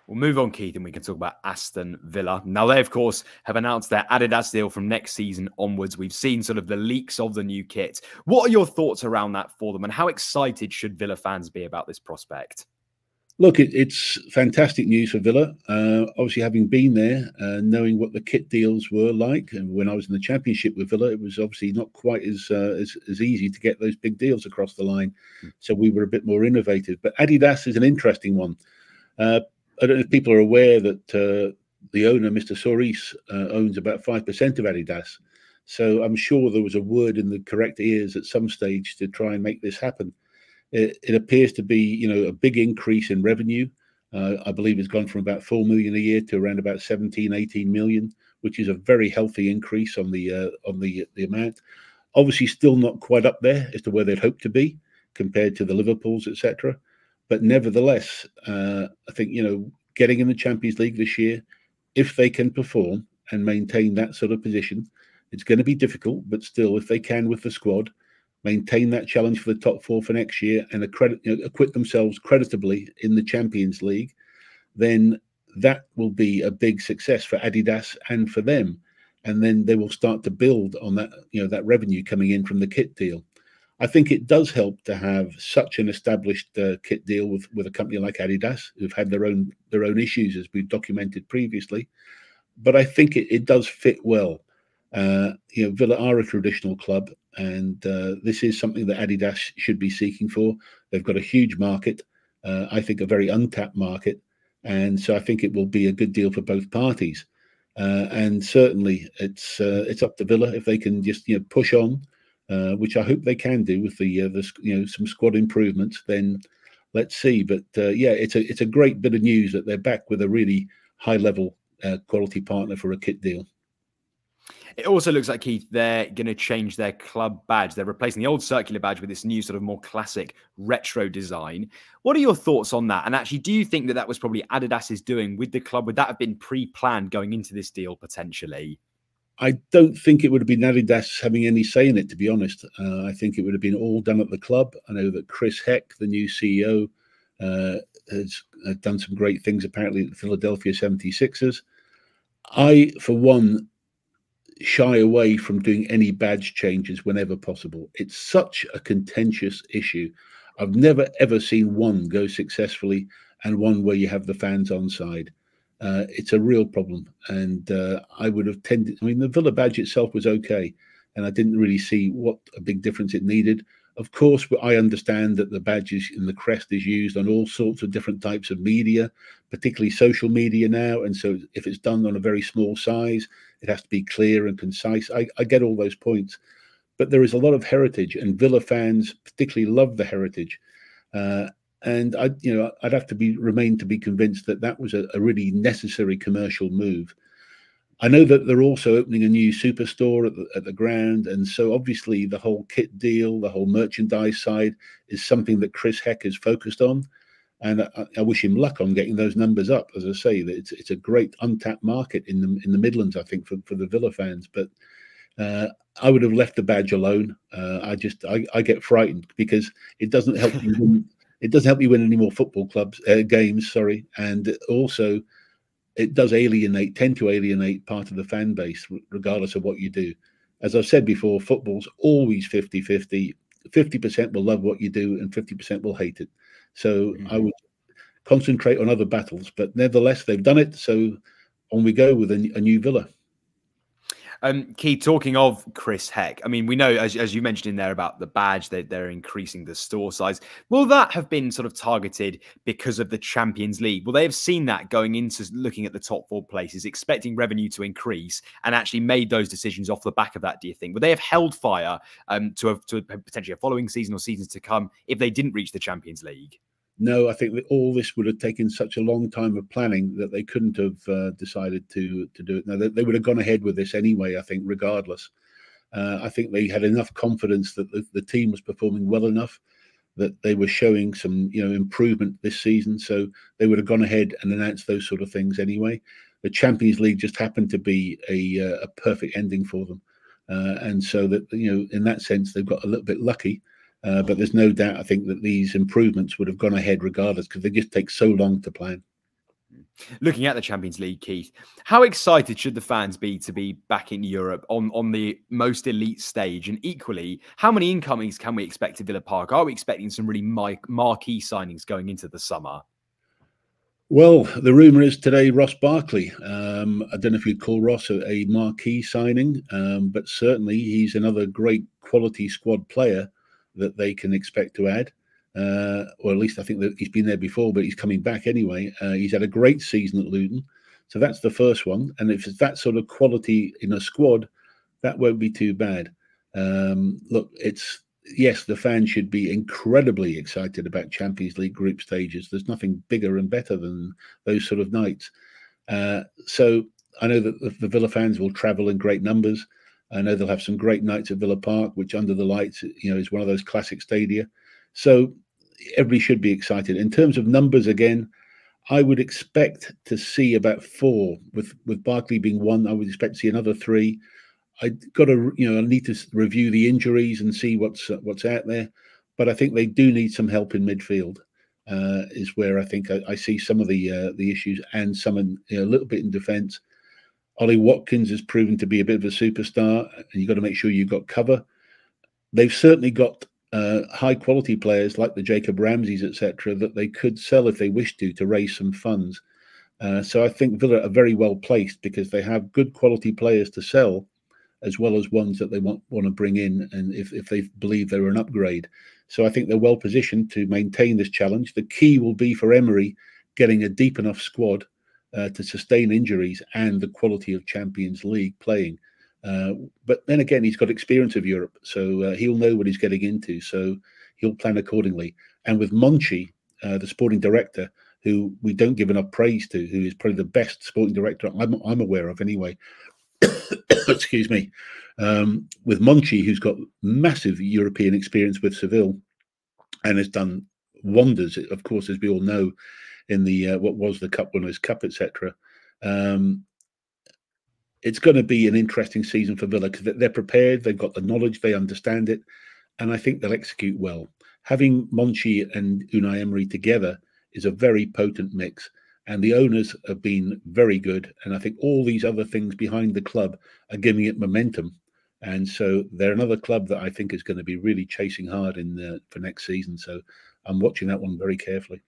We'll move on, Keith, and we can talk about Aston Villa. Now, they, of course, have announced their Adidas deal from next season onwards. We've seen sort of the leaks of the new kit. What are your thoughts around that for them, and how excited should Villa fans be about this prospect? Look, it's fantastic news for Villa. Obviously, having been there, knowing what the kit deals were like, and when I was in the Championship with Villa, it was obviously not quite as easy to get those big deals across the line. So we were a bit more innovative. But Adidas is an interesting one. I don't know if people are aware that the owner, Mr. Soris, owns about 5% of Adidas. So I'm sure there was a word in the correct ears at some stage to try and make this happen. It appears to be, a big increase in revenue. I believe it's gone from about 4 million a year to around about 17, 18 million, which is a very healthy increase on the amount. Obviously, still not quite up there as to where they'd hoped to be compared to the Liverpools, etc. But nevertheless, I think, getting in the Champions League this year, if they can perform and maintain that sort of position, it's going to be difficult, but still, if they can with the squad, maintain that challenge for the top four for next year and acquit themselves creditably in the Champions League, then that will be a big success for Adidas and for them. And then they will start to build on that, that revenue coming in from the kit deal. I think it does help to have such an established kit deal with a company like Adidas, who've had their own issues, as we've documented previously. But I think it does fit well. Villa are a traditional club, and this is something that Adidas should be seeking for. They've got a huge market, I think a very untapped market, and so I think it will be a good deal for both parties. And certainly, it's up to Villa if they can just push on. Which I hope they can do with the some squad improvements. Then let's see. But it's a great bit of news that they're back with a really high level quality partner for a kit deal. It also looks like, Keith, they're going to change their club badge. They're replacing the old circular badge with this new sort of more classic retro design. What are your thoughts on that? And actually, do you think that was probably Adidas's doing with the club? Would that have been pre-planned going into this deal potentially? I don't think it would have been Adidas having any say in it, to be honest. I think it would have been all done at the club. I know that Chris Heck, the new CEO, has done some great things, apparently, at the Philadelphia 76ers. I, for one, shy away from doing any badge changes whenever possible. It's such a contentious issue. I've never, ever seen one go successfully and one where you have the fans on side. It's a real problem, and I would have tended. I mean, the Villa badge itself was okay, and I didn't really see what a big difference it needed. Of course, I understand that the badge and the crest is used on all sorts of different types of media, particularly social media now, and so if it's done on a very small size, it has to be clear and concise. I get all those points, but there is a lot of heritage, and Villa fans particularly love the heritage. And I'd have to remain to be convinced that that was a really necessary commercial move. I know that they're also opening a new superstore at the ground, and so obviously the whole kit deal, the whole merchandise side, is something that Chris Heck is focused on, and I wish him luck on getting those numbers up. As I say, that it's a great untapped market in the Midlands, I think, for the Villa fans. But I would have left the badge alone. I get frightened because it doesn't help you win. It doesn't help you win any more football games, sorry. And also, it does tend to alienate part of the fan base, regardless of what you do. As I've said before, football's always 50-50. 50% will love what you do and 50% will hate it. So I would concentrate on other battles. But nevertheless, they've done it. So on we go with a new Villa. Keith, talking of Chris Heck, I mean, we know, as you mentioned in there about the badge, they're increasing the store size. Will that have been sort of targeted because of the Champions League? Will they have seen that going into looking at the top four places, expecting revenue to increase, and actually made those decisions off the back of that, do you think? Would they have held fire to potentially a following season or seasons to come if they didn't reach the Champions League? No, I think that all this would have taken such a long time of planning that they couldn't have decided to do it. Now, they would have gone ahead with this anyway, I think, regardless. I think they had enough confidence that the team was performing well enough, that they were showing some improvement this season. So they would have gone ahead and announced those sort of things anyway. The Champions League just happened to be a perfect ending for them. And so that, in that sense, they've got a little bit lucky. But there's no doubt, I think, that these improvements would have gone ahead regardless, because they just take so long to plan. Looking at the Champions League, Keith, how excited should the fans be to be back in Europe on the most elite stage? And equally, how many incomings can we expect to Villa Park? Are we expecting some really marquee signings going into the summer? Well, the rumour is today Ross Barkley. I don't know if you'd call Ross a marquee signing, but certainly he's another great quality squad player that they can expect to add. Or at least I think that he's been there before, but he's coming back anyway. He's had a great season at Luton. So that's the first one. And if it's that sort of quality in a squad, that won't be too bad. Look, yes, the fans should be incredibly excited about Champions League group stages. There's nothing bigger and better than those sort of nights. So I know that the Villa fans will travel in great numbers. I know they'll have some great nights at Villa Park, which under the lights, is one of those classic stadia. So everybody should be excited. In terms of numbers, again, I would expect to see about 4, with Barkley being 1. I would expect to see another 3. I need to review the injuries and see what's out there, but I think they do need some help in midfield. Is where I think I see some of the issues, and some a little bit in defence. Ollie Watkins has proven to be a bit of a superstar, and you've got to make sure you've got cover. They've certainly got high quality players like the Jacob Ramseys, etc., that they could sell if they wish to raise some funds. So I think Villa are very well placed because they have good quality players to sell, as well as ones that they want to bring in, and if they believe they're an upgrade. So I think they're well positioned to maintain this challenge. The key will be for Emery getting a deep enough squad to sustain injuries and the quality of Champions League playing. But then again, he's got experience of Europe, so he'll know what he's getting into, so he'll plan accordingly. And with Monchi, the sporting director, who we don't give enough praise to, who is probably the best sporting director I'm aware of anyway, excuse me, with Monchi, who's got massive European experience with Seville and has done wonders, of course, as we all know, in the what was the Cup Winners' Cup, etc. It's going to be an interesting season for Villa because they're prepared, they've got the knowledge, they understand it, and I think they'll execute well. Having Monchi and Unai Emery together is a very potent mix, and the owners have been very good, and I think all these other things behind the club are giving it momentum, and so they're another club that I think is going to be really chasing hard for next season. So I'm watching that one very carefully.